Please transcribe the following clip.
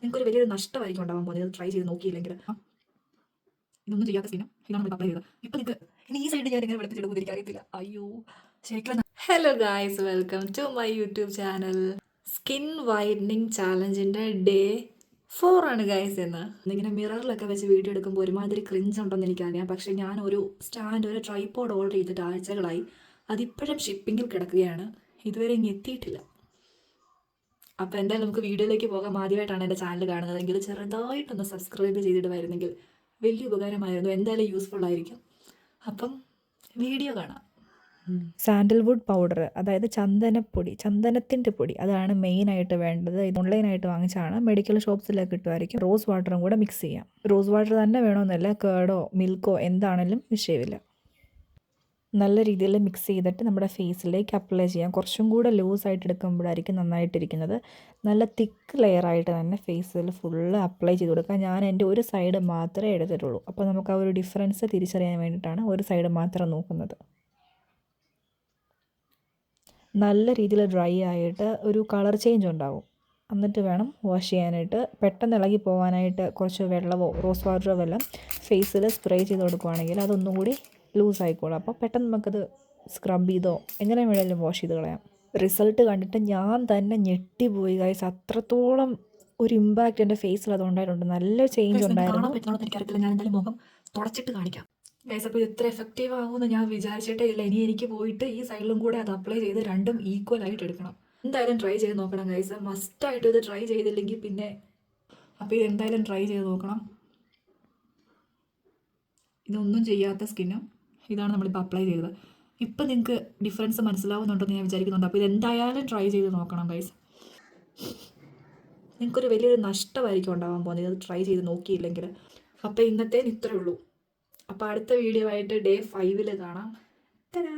നിങ്ങൾക്കൊരു വലിയൊരു നഷ്ടമായിരിക്കും ഉണ്ടാവാൻ പോകുന്നത് ഇത് ട്രൈ ചെയ്ത് നോക്കിയില്ലെങ്കിൽ. ഇതൊന്നും ചെയ്യാത്ത സ്കിന്നും ഇതാണ് നമ്മൾ അപ്ലൈ ചെയ്തത്. ഇപ്പം നിങ്ങൾക്ക് ഇനി ഈ സൈഡ് ഞാൻ എങ്ങനെ വെളുപ്പിച്ചെടുക്കുമെന്ന് എനിക്കറിയത്തില്ല. അയ്യോ ശരിക്കും. Hello guys, welcome to my YouTube channel. Skin whitening ചാലഞ്ചിൻ്റെ ഡേ 4 ആണ് ഗായ്സ് ഇന്ന്. ഇങ്ങനെ മിററിലൊക്കെ വെച്ച് വീഡിയോ എടുക്കുമ്പോൾ ഒരുമാതിരി ക്രിഞ്ച് ഉണ്ടെന്ന് എനിക്കറിയാം. പക്ഷേ ഞാൻ ഒരു ട്രൈപോഡ് ഓർഡർ ചെയ്തിട്ട് ആഴ്ചകളായി. അതിപ്പോഴും ഷിപ്പിങ്ങിൽ കിടക്കുകയാണ്. ഇതുവരെ ഇങ്ങ് എത്തിയിട്ടില്ല. അപ്പോൾ എന്തായാലും നമുക്ക് വീഡിയോയിലേക്ക് പോകാം. ആദ്യമായിട്ടാണ് എൻ്റെ ചാനൽ കാണുന്നതെങ്കിൽ ചെറുതായിട്ടൊന്ന് സബ്സ്ക്രൈബ് ചെയ്തിടുമായിരുന്നെങ്കിൽ വലിയ ഉപകാരമായിരുന്നു. എന്തായാലും യൂസ്ഫുൾ ആയിരിക്കും. അപ്പം വീഡിയോ കാണാം. സാൻഡൽവുഡ് പൗഡർ, അതായത് ചന്ദനപ്പൊടി, ചന്ദനത്തിൻ്റെ പൊടി, അതാണ് മെയിനായിട്ട് വേണ്ടത്. ഇത് ഓൺലൈനായിട്ട് വാങ്ങിച്ചാണ്, മെഡിക്കൽ ഷോപ്സിലൊക്കെ കിട്ടുമായിരിക്കും. റോസ് വാട്ടറും കൂടെ മിക്സ് ചെയ്യാം. റോസ് വാട്ടർ തന്നെ വേണമെന്നില്ല, കേടോ മിൽക്കോ എന്താണെങ്കിലും വിഷയമില്ല. നല്ല രീതിയിൽ മിക്സ് ചെയ്തിട്ട് നമ്മുടെ ഫേസിലേക്ക് അപ്ലൈ ചെയ്യാം. കുറച്ചും കൂടെ ലൂസായിട്ട് എടുക്കുമ്പോഴായിരിക്കും നന്നായിട്ടിരിക്കുന്നത്. നല്ല തിക്ക് ലെയറായിട്ട് തന്നെ ഫേസിൽ ഫുള്ള് അപ്ലൈ ചെയ്ത് കൊടുക്കുക. ഞാൻ എൻ്റെ ഒരു സൈഡ് മാത്രമേ എടുത്തിട്ടുള്ളൂ. അപ്പോൾ നമുക്ക് ആ ഒരു ഡിഫറൻസ് തിരിച്ചറിയാൻ വേണ്ടിയിട്ടാണ് ഒരു സൈഡ് മാത്രം നോക്കുന്നത്. നല്ല രീതിയിൽ ഡ്രൈ ആയിട്ട് ഒരു കളർ ചേഞ്ച് ഉണ്ടാവും. എന്നിട്ട് വേണം വാഷ് ചെയ്യാനായിട്ട്. പെട്ടെന്ന് ഇളകി പോകാനായിട്ട് കുറച്ച് വെള്ളമോ റോസ് വാട്ടറോ വല്ലതും ഫേസിൽ സ്പ്രേ ചെയ്ത് കൊടുക്കുകയാണെങ്കിൽ അതൊന്നും കൂടി ലൂസായിക്കോളും. അപ്പോൾ പെട്ടെന്ന് നമുക്കത് സ്ക്രബ് ചെയ്തോ എങ്ങനെ വേണമെങ്കിലും വാഷ് ചെയ്ത് കളയാം. റിസൾട്ട് കണ്ടിട്ട് ഞാൻ തന്നെ ഞെട്ടിപ്പോയി ഗൈസ്. അത്രത്തോളം ഒരു ഇമ്പാക്റ്റ് എൻ്റെ ഫേസിൽ അതുണ്ടായിട്ടുണ്ട്. നല്ല ചേഞ്ച് ഉണ്ടായിരുന്നു. കാണാൻ പറ്റുന്നോ എനിക്കറിയത്തില്ല. ഞാൻ എന്തായാലും മുഖം തുടച്ചിട്ട് കാണിക്കാം ഗൈസ്. അപ്പോൾ ഇത് ഇത്ര എഫക്റ്റീവ് ആകുമെന്ന് ഞാൻ വിചാരിച്ചിട്ടേ ഇല്ല. ഇനി എനിക്ക് പോയിട്ട് ഈ സൈഡിലും കൂടെ അത് അപ്ലൈ ചെയ്ത് രണ്ടും ഈക്വൽ ആയിട്ട് എടുക്കണം. എന്തായാലും ട്രൈ ചെയ്ത് നോക്കണം ഗൈസ്. മസ്റ്റായിട്ട് ഇത് ട്രൈ ചെയ്തില്ലെങ്കിൽ പിന്നെ. അപ്പോൾ ഇത് എന്തായാലും ട്രൈ ചെയ്ത് നോക്കണം. ഇതൊന്നും ചെയ്യാത്ത സ്കിന്നും ഇതാണ് നമ്മളിപ്പോൾ അപ്ലൈ ചെയ്തത്. ഇപ്പം നിങ്ങൾക്ക് ഡിഫറൻസ് മനസ്സിലാവുന്നുണ്ടെന്ന് ഞാൻ വിചാരിക്കുന്നുണ്ട്. അപ്പോൾ ഇതെന്തായാലും ട്രൈ ചെയ്ത് നോക്കണം ഗൈസ്. നിങ്ങൾക്കൊരു വലിയൊരു നഷ്ടമായിരിക്കും ഉണ്ടാവാൻ പോകുന്നത് ഇത് ട്രൈ ചെയ്ത് നോക്കിയില്ലെങ്കിൽ. അപ്പോൾ ഇന്നത്തേന് ഇത്രയേ ഉള്ളൂ. അപ്പോൾ അടുത്ത വീഡിയോ ആയിട്ട് ഡേ 5 കാണാം. തരാ.